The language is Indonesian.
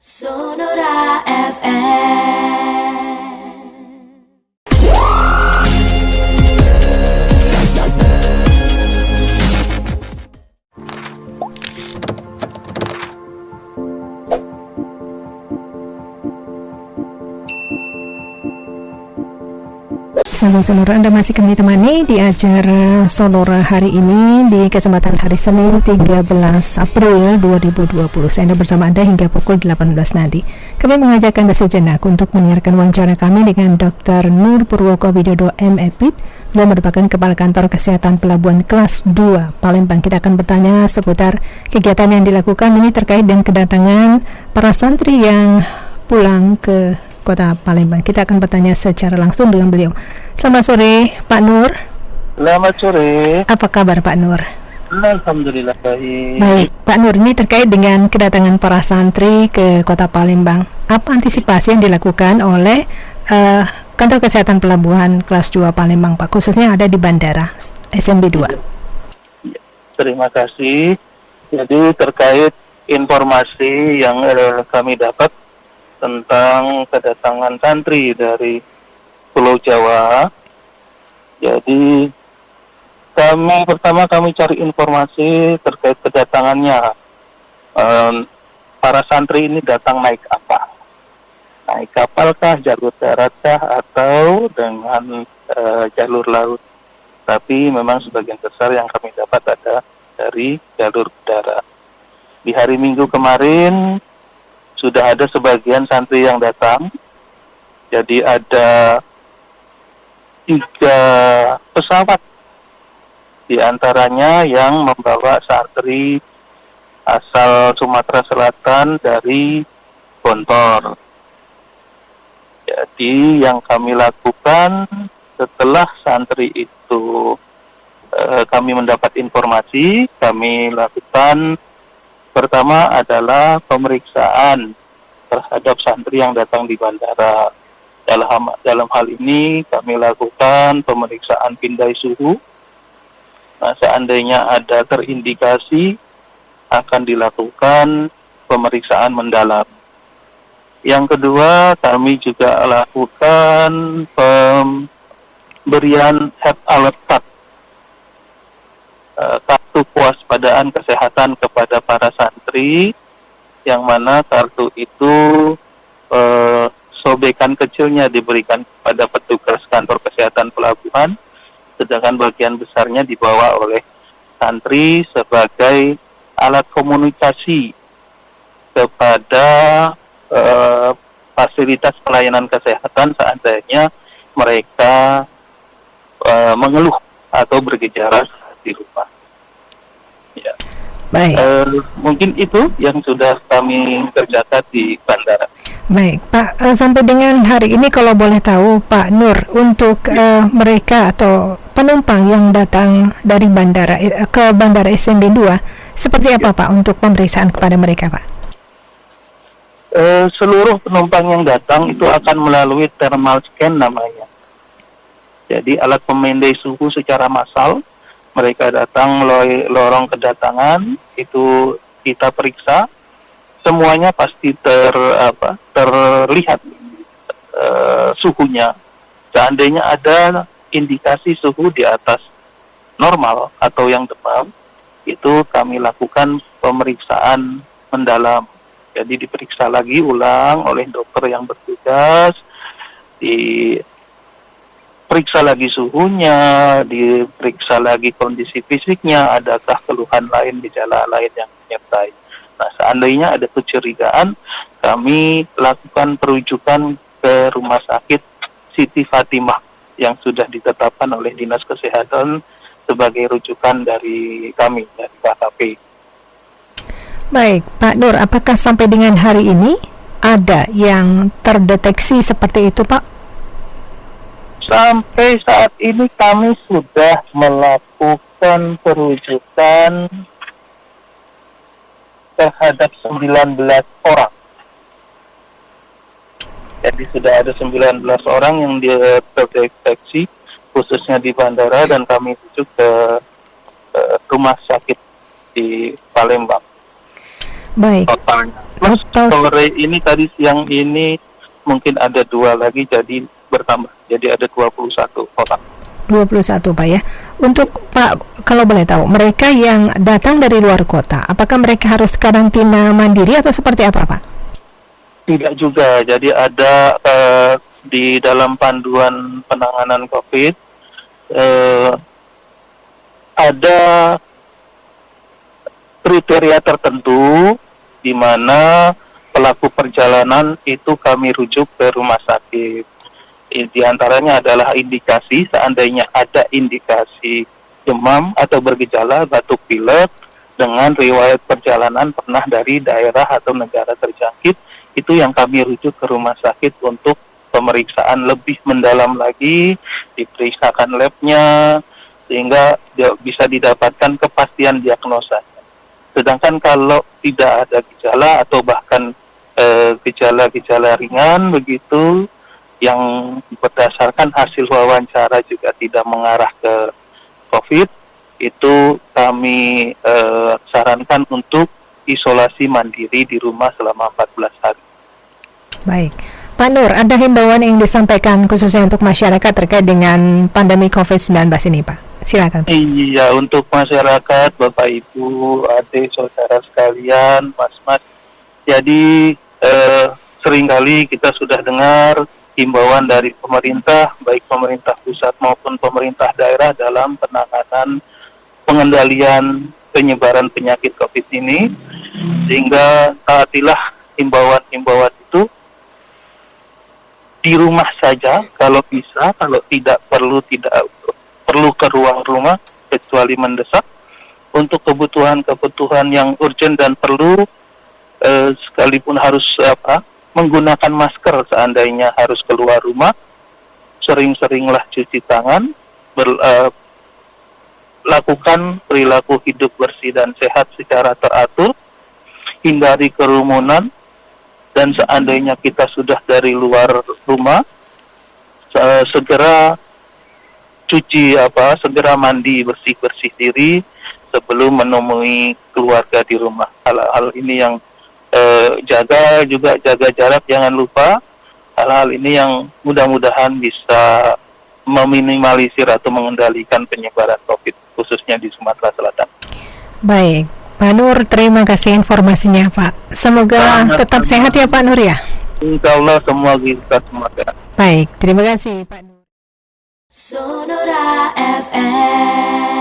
Sonora FM. Sahabat Sonora, Anda masih kami temani di acara Sonora hari ini di kesempatan hari Senin 13 April 2020. Saya bersama Anda hingga pukul 18 nanti. Kami mengajak Anda sejenak untuk mendengarkan wawancara kami dengan Dr. Nur Purwoko Widodo MEPIT. Beliau merupakan Kepala Kantor Kesehatan Pelabuhan Kelas 2 Palembang. Kita akan bertanya seputar kegiatan yang dilakukan ini terkait dengan kedatangan para santri yang pulang ke Kota Palembang. Kita akan bertanya secara langsung dengan beliau. Selamat sore, Pak Nur. Selamat sore. Apa kabar, Pak Nur? Alhamdulillah baik. Baik, Pak Nur, ini terkait dengan kedatangan para santri ke Kota Palembang. Apa antisipasi yang dilakukan oleh Kantor Kesehatan Pelabuhan Kelas 2 Palembang, Pak, khususnya ada di Bandara SMB 2? Terima kasih. Jadi terkait informasi yang kami dapat tentang kedatangan santri dari Pulau Jawa. Jadi kami cari informasi terkait kedatangannya. Para santri ini datang naik apa? Naik kapal kah, jalur darat kah, atau dengan jalur laut? Tapi memang sebagian besar yang kami dapat ada dari jalur udara. Di hari Minggu kemarin sudah ada sebagian santri yang datang. Jadi ada 3 pesawat, di antaranya yang membawa santri asal Sumatera Selatan dari Gontor. Jadi yang kami lakukan setelah santri itu kami mendapat informasi, kami lakukan pertama adalah pemeriksaan terhadap santri yang datang di bandara. Dalam hal ini kami lakukan pemeriksaan pindai suhu. Nah, seandainya ada terindikasi, akan dilakukan pemeriksaan mendalam. Yang kedua, kami juga lakukan pemberian health alert card, kartu kewaspadaan kesehatan kepada para santri, yang mana kartu itu sobekan kecilnya diberikan kepada petugas kantor kesehatan pelabuhan, sedangkan bagian besarnya dibawa oleh santri sebagai alat komunikasi kepada fasilitas pelayanan kesehatan seandainya mereka mengeluh atau bergejala di rumah. Ya. Baik. Mungkin itu yang sudah kami kerjakan di bandara. Baik, Pak, sampai dengan hari ini kalau boleh tahu, Pak Nur, untuk mereka atau penumpang yang datang dari bandara ke Bandara SMB 2, seperti apa, Pak, untuk pemeriksaan kepada mereka, Pak? Seluruh penumpang yang datang itu akan melalui thermal scan namanya. Jadi alat pemindai suhu secara massal. Mereka datang melalui lorong kedatangan, itu kita periksa, semuanya pasti terlihat suhunya. Seandainya ada indikasi suhu di atas normal atau yang demam, itu kami lakukan pemeriksaan mendalam. Jadi diperiksa lagi ulang oleh dokter yang bertugas, diperiksa lagi suhunya, diperiksa lagi kondisi fisiknya, adakah keluhan lain, gejala lain yang menyertai. Nah, seandainya ada kecurigaan, kami lakukan perujukan ke Rumah Sakit Siti Fatimah yang sudah ditetapkan oleh Dinas Kesehatan sebagai rujukan dari kami, dari KKP. Baik, Pak Nur, apakah sampai dengan hari ini ada yang terdeteksi seperti itu, Pak? Sampai saat ini kami sudah melakukan perujukan terhadap 19 orang. Jadi sudah ada 19 orang yang terdeteksi khususnya di bandara, dan kami rujuk ke rumah sakit di Palembang. Baik. totalnya. Plus sore ini tadi siang ini mungkin ada 2 lagi, jadi bertambah. Jadi ada 21 total. 21 Pak ya. Untuk Pak, kalau boleh tahu, mereka yang datang dari luar kota, apakah mereka harus karantina mandiri atau seperti apa Pak? Tidak juga. Jadi ada di dalam panduan penanganan COVID ada kriteria tertentu di mana pelaku perjalanan itu kami rujuk ke rumah sakit. Di antaranya adalah indikasi, seandainya ada indikasi demam atau bergejala batuk pilek dengan riwayat perjalanan pernah dari daerah atau negara terjangkit, itu yang kami rujuk ke rumah sakit untuk pemeriksaan lebih mendalam lagi, diperiksakan labnya, sehingga bisa didapatkan kepastian diagnosa. Sedangkan kalau tidak ada gejala atau bahkan gejala-gejala ringan begitu, yang berdasarkan hasil wawancara juga tidak mengarah ke COVID, itu kami sarankan untuk isolasi mandiri di rumah selama 14 hari. Baik. Pak Nur, ada himbauan yang disampaikan khususnya untuk masyarakat terkait dengan pandemi COVID-19 ini Pak? Silakan. Iya, untuk masyarakat, Bapak Ibu, adik, saudara sekalian, mas-mas. Jadi seringkali kita sudah dengar himbauan dari pemerintah, baik pemerintah pusat maupun pemerintah daerah dalam penanganan pengendalian penyebaran penyakit COVID ini, sehingga taatilah himbauan-himbauan itu, di rumah saja kalau bisa, kalau tidak perlu ke ruang rumah kecuali mendesak. Untuk kebutuhan-kebutuhan yang urgent dan perlu, sekalipun harus menggunakan masker seandainya harus keluar rumah, sering-seringlah cuci tangan, lakukan perilaku hidup bersih dan sehat secara teratur, hindari kerumunan, dan seandainya kita sudah dari luar rumah, segera segera mandi, bersih-bersih diri sebelum menemui keluarga di rumah. Hal-hal ini yang jaga jarak, jangan lupa. Hal-hal ini yang mudah-mudahan bisa meminimalisir atau mengendalikan penyebaran COVID khususnya di Sumatera Selatan. Baik, Pak Nur, terima kasih informasinya Pak. Semoga tetap sehat ya Pak Nur ya. Insya Allah semua kita semua sehat. Baik, terima kasih Pak Nur. Sonora FM.